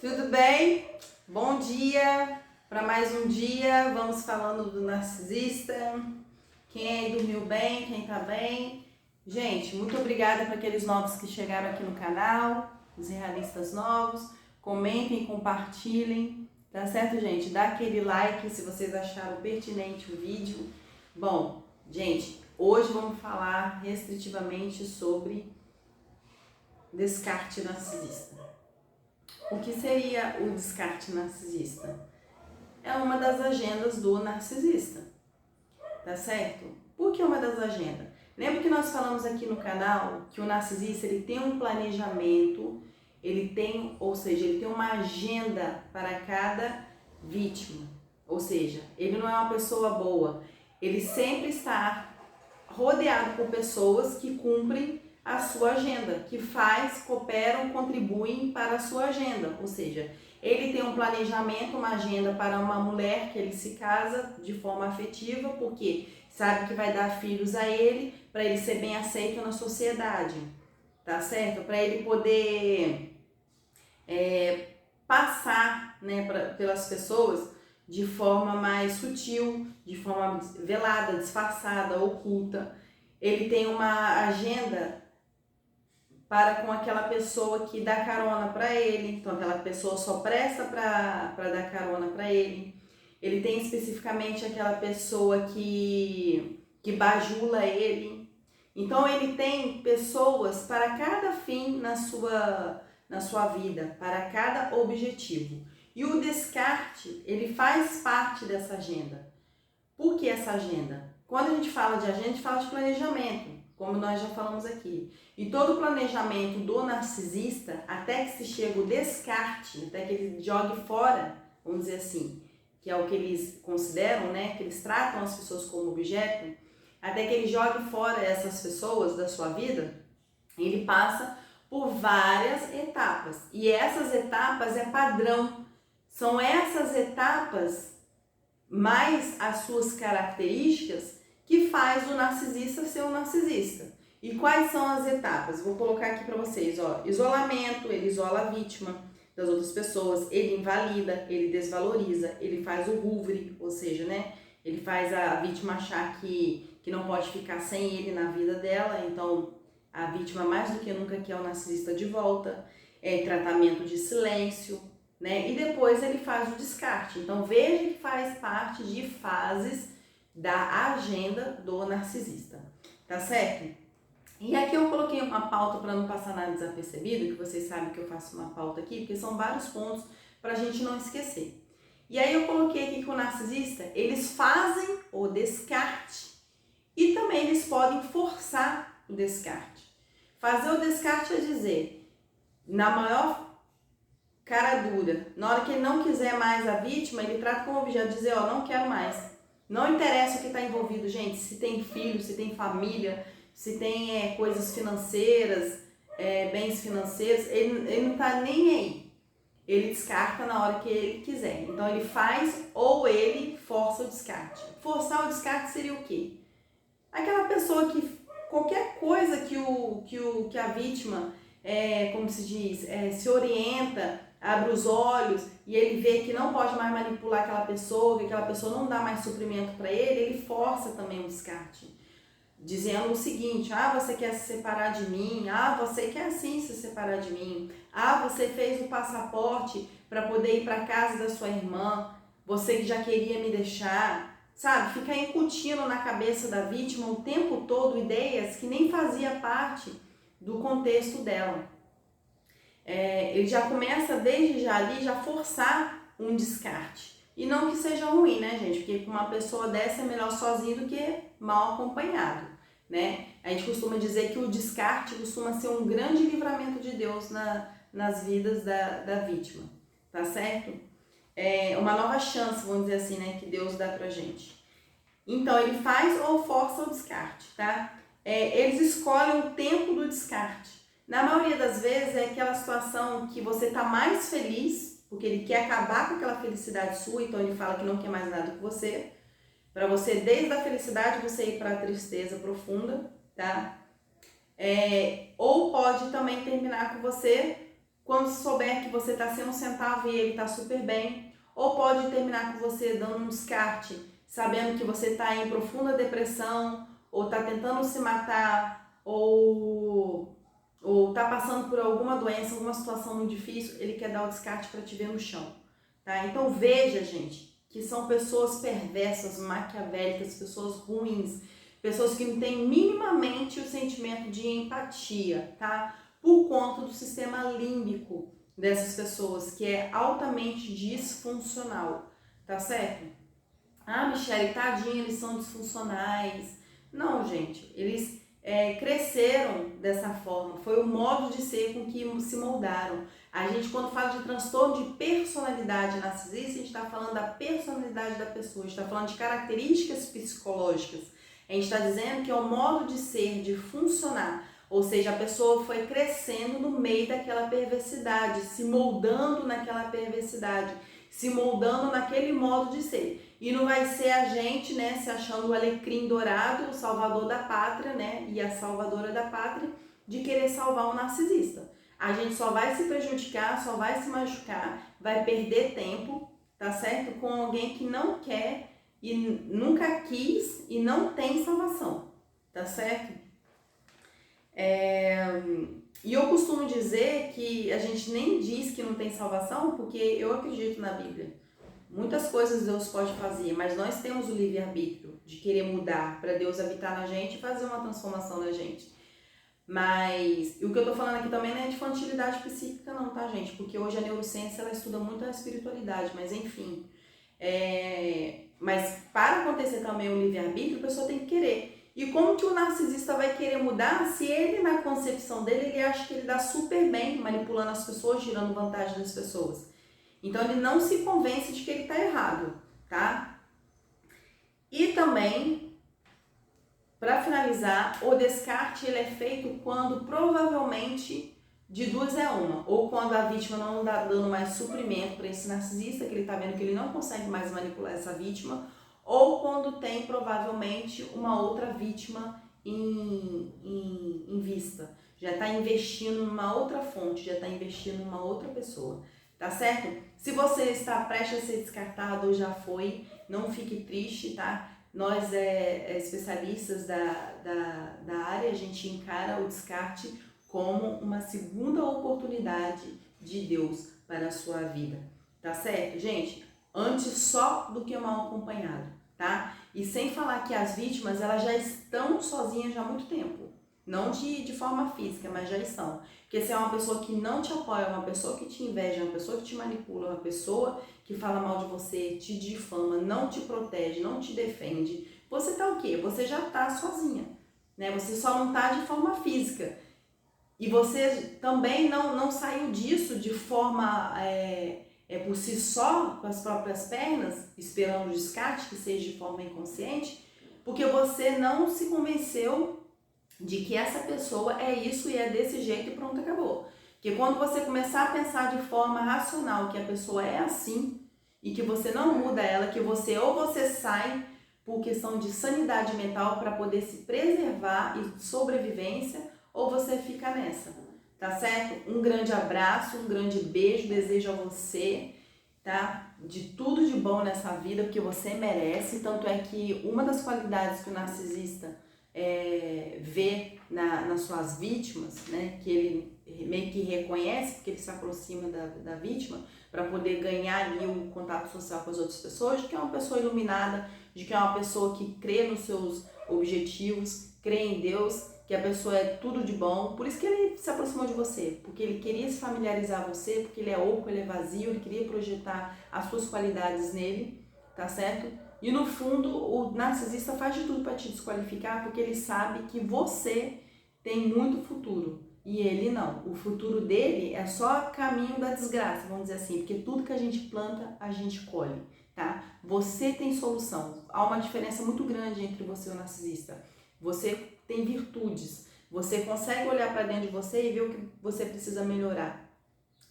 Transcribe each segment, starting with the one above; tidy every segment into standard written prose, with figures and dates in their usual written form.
Tudo bem? Bom dia para mais um dia. Vamos falando do narcisista. Quem aí dormiu bem, quem tá bem? Gente, muito obrigada para aqueles novos que chegaram aqui no canal, os realistas novos. Comentem, compartilhem, tá certo, gente? Dá aquele like se vocês acharam pertinente o vídeo. Bom, gente, hoje vamos falar restritivamente sobre descarte narcisista. O que seria o descarte narcisista? É uma das agendas do narcisista, tá certo? Por que uma das agendas? Lembra que nós falamos aqui no canal que o narcisista ele tem um planejamento, ele tem uma agenda para cada vítima. Ou seja, ele não é uma pessoa boa, ele sempre está rodeado por pessoas que cumprem a sua agenda, que cooperam, contribuem para a sua agenda. Ou seja, ele tem um planejamento, uma agenda para uma mulher que ele se casa de forma afetiva, porque sabe que vai dar filhos a ele, para ele ser bem aceito na sociedade, tá certo? Para ele poder passar, né, pelas pessoas de forma mais sutil, de forma velada, disfarçada, oculta. Ele tem uma agenda para com aquela pessoa que dá carona para ele, então aquela pessoa só presta para dar carona para ele. Ele tem especificamente aquela pessoa que bajula ele. Então ele tem pessoas para cada fim na sua vida, para cada objetivo. E o descarte, ele faz parte dessa agenda. Por que essa agenda? Quando a gente fala de agenda, a gente fala de planejamento, como nós já falamos aqui. E todo o planejamento do narcisista, até que se chega o descarte, até que ele jogue fora, vamos dizer assim, que é o que eles consideram, né, que eles tratam as pessoas como objeto, até que ele jogue fora essas pessoas da sua vida, ele passa por várias etapas. E essas etapas é padrão. São essas etapas, mais as suas características, que faz o narcisista ser um narcisista. E quais são as etapas? Vou colocar aqui para vocês, ó. Isolamento, ele isola a vítima das outras pessoas, ele invalida, ele desvaloriza, ele faz o Hoovering, ou seja, né, ele faz a vítima achar que não pode ficar sem ele na vida dela, então a vítima mais do que nunca quer o narcisista de volta, tratamento de silêncio, né, e depois ele faz o descarte. Então veja que faz parte de fases da agenda do narcisista, tá certo? E aqui eu coloquei uma pauta para não passar nada desapercebido, que vocês sabem que eu faço uma pauta aqui, porque são vários pontos para a gente não esquecer. E aí eu coloquei aqui que o narcisista, eles fazem o descarte e também eles podem forçar o descarte. Fazer o descarte é dizer, na maior cara dura, na hora que ele não quiser mais a vítima, ele trata como objeto, dizer, ó, não quero mais. Não interessa o que está envolvido, gente, se tem filho, se tem família, se tem coisas financeiras, bens financeiros, ele não está nem aí. Ele descarta na hora que ele quiser. Então ele faz ou ele força o descarte. Forçar o descarte seria o quê? Aquela pessoa que qualquer coisa que a vítima, como se diz, se orienta, abre os olhos e ele vê que não pode mais manipular aquela pessoa, que aquela pessoa não dá mais suprimento para ele força também o descarte. Dizendo o seguinte, você quer se separar de mim, você quer sim se separar de mim, você fez o passaporte para poder ir para casa da sua irmã, você que já queria me deixar, sabe? Ficar incutindo na cabeça da vítima o tempo todo ideias que nem fazia parte do contexto dela. Ele já começa desde já ali, já forçar um descarte. E não que seja ruim, né, gente? Porque com uma pessoa dessa é melhor sozinho do que mal acompanhado, né? A gente costuma dizer que o descarte costuma ser um grande livramento de Deus nas vidas da vítima, tá certo? Uma nova chance, vamos dizer assim, né, que Deus dá pra gente. Então, ele faz ou força o descarte, tá? Eles escolhem o tempo do descarte. Na maioria das vezes é aquela situação que você tá mais feliz, porque ele quer acabar com aquela felicidade sua, então ele fala que não quer mais nada com você, para você desde a felicidade você ir para a tristeza profunda, tá? Ou pode também terminar com você quando souber que você está sem um centavo e ele está super bem, ou pode terminar com você dando um descarte, sabendo que você está em profunda depressão, ou está tentando se matar, ou está passando por alguma doença, alguma situação muito difícil, ele quer dar o descarte para te ver no chão. Tá? Então veja, gente, que são pessoas perversas, maquiavélicas, pessoas ruins, pessoas que não têm minimamente o sentimento de empatia, tá? Por conta do sistema límbico dessas pessoas, que é altamente disfuncional, tá certo? Ah, Michele, tadinha, eles são disfuncionais. Não, gente, eles cresceram dessa forma, foi o modo de ser com que se moldaram. A gente, quando fala de transtorno de personalidade narcisista, a gente está falando da personalidade da pessoa, a gente está falando de características psicológicas. A gente está dizendo que é o modo de ser, de funcionar. Ou seja, a pessoa foi crescendo no meio daquela perversidade, se moldando naquela perversidade, se moldando naquele modo de ser. E não vai ser a gente, né, se achando o alecrim dourado, o salvador da pátria, né, e a salvadora da pátria, de querer salvar o narcisista. A gente só vai se prejudicar, só vai se machucar, vai perder tempo, tá certo? Com alguém que não quer e nunca quis e não tem salvação, tá certo? E eu costumo dizer que a gente nem diz que não tem salvação, porque eu acredito na Bíblia. Muitas coisas Deus pode fazer, mas nós temos o livre-arbítrio de querer mudar para Deus habitar na gente e fazer uma transformação na gente. Mas o que eu tô falando aqui também não é de infantilidade psíquica não, tá, gente? Porque hoje a neurociência ela estuda muito a espiritualidade, mas enfim. Mas para acontecer também o livre-arbítrio, a pessoa tem que querer. E como que o narcisista vai querer mudar se ele, na concepção dele, ele acha que ele dá super bem manipulando as pessoas, tirando vantagem das pessoas. Então ele não se convence de que ele está errado, tá? E também, para finalizar, o descarte ele é feito quando provavelmente de duas é uma. Ou quando a vítima não está dando mais suprimento para esse narcisista, que ele está vendo que ele não consegue mais manipular essa vítima, ou quando tem provavelmente uma outra vítima em vista. Já está investindo numa outra fonte, já está investindo numa outra pessoa. Tá certo? Se você está prestes a ser descartado ou já foi, não fique triste, tá? Nós, especialistas da área, a gente encara o descarte como uma segunda oportunidade de Deus para a sua vida. Tá certo, gente? Antes só do que mal acompanhado, tá? E sem falar que as vítimas, elas já estão sozinhas já há muito tempo. Não de forma física, mas já estão. Porque se é uma pessoa que não te apoia, uma pessoa que te inveja, uma pessoa que te manipula, uma pessoa que fala mal de você, te difama, não te protege, não te defende, você tá o quê? Você já tá sozinha, né? Você só não tá de forma física. E você também não saiu disso de forma por si só, com as próprias pernas, esperando o descarte, que seja de forma inconsciente, porque você não se convenceu de que essa pessoa é isso e é desse jeito e pronto, acabou. Porque quando você começar a pensar de forma racional que a pessoa é assim e que você não muda ela, que ou você sai por questão de sanidade mental para poder se preservar e sobrevivência, ou você fica nessa, tá certo? Um grande abraço, um grande beijo, desejo a você, tá? De tudo de bom nessa vida, porque você merece. Tanto é que uma das qualidades que o narcisista vê nas suas vítimas, né, que ele meio que reconhece, porque ele se aproxima da vítima para poder ganhar ali um contato social com as outras pessoas, de que é uma pessoa iluminada, de que é uma pessoa que crê nos seus objetivos, crê em Deus, que a pessoa é tudo de bom. Por isso que ele se aproximou de você, porque ele queria se familiarizar você, porque ele é oco, ele é vazio, ele queria projetar as suas qualidades nele, tá certo? E no fundo, o narcisista faz de tudo para te desqualificar, porque ele sabe que você tem muito futuro e ele não. O futuro dele é só caminho da desgraça, vamos dizer assim, porque tudo que a gente planta, a gente colhe, tá? Você tem solução. Há uma diferença muito grande entre você e o narcisista. Você tem virtudes, você consegue olhar para dentro de você e ver o que você precisa melhorar.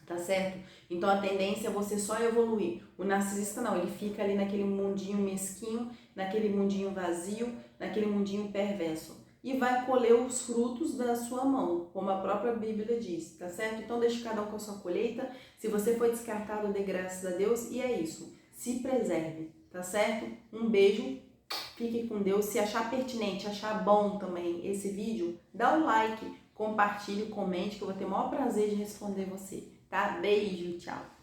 Tá certo? Então a tendência é você só evoluir. O narcisista não, ele fica ali naquele mundinho mesquinho, naquele mundinho vazio, naquele mundinho perverso. e vai colher os frutos da sua mão, como a própria Bíblia diz, tá certo? Então deixe cada um com a sua colheita. Se você foi descartado, dê graças a Deus e é isso. Se preserve, tá certo? Um beijo, fique com Deus. Se achar pertinente, achar bom também esse vídeo, dá um like, compartilhe, comente, que eu vou ter o maior prazer de responder você, tá? Beijo, tchau!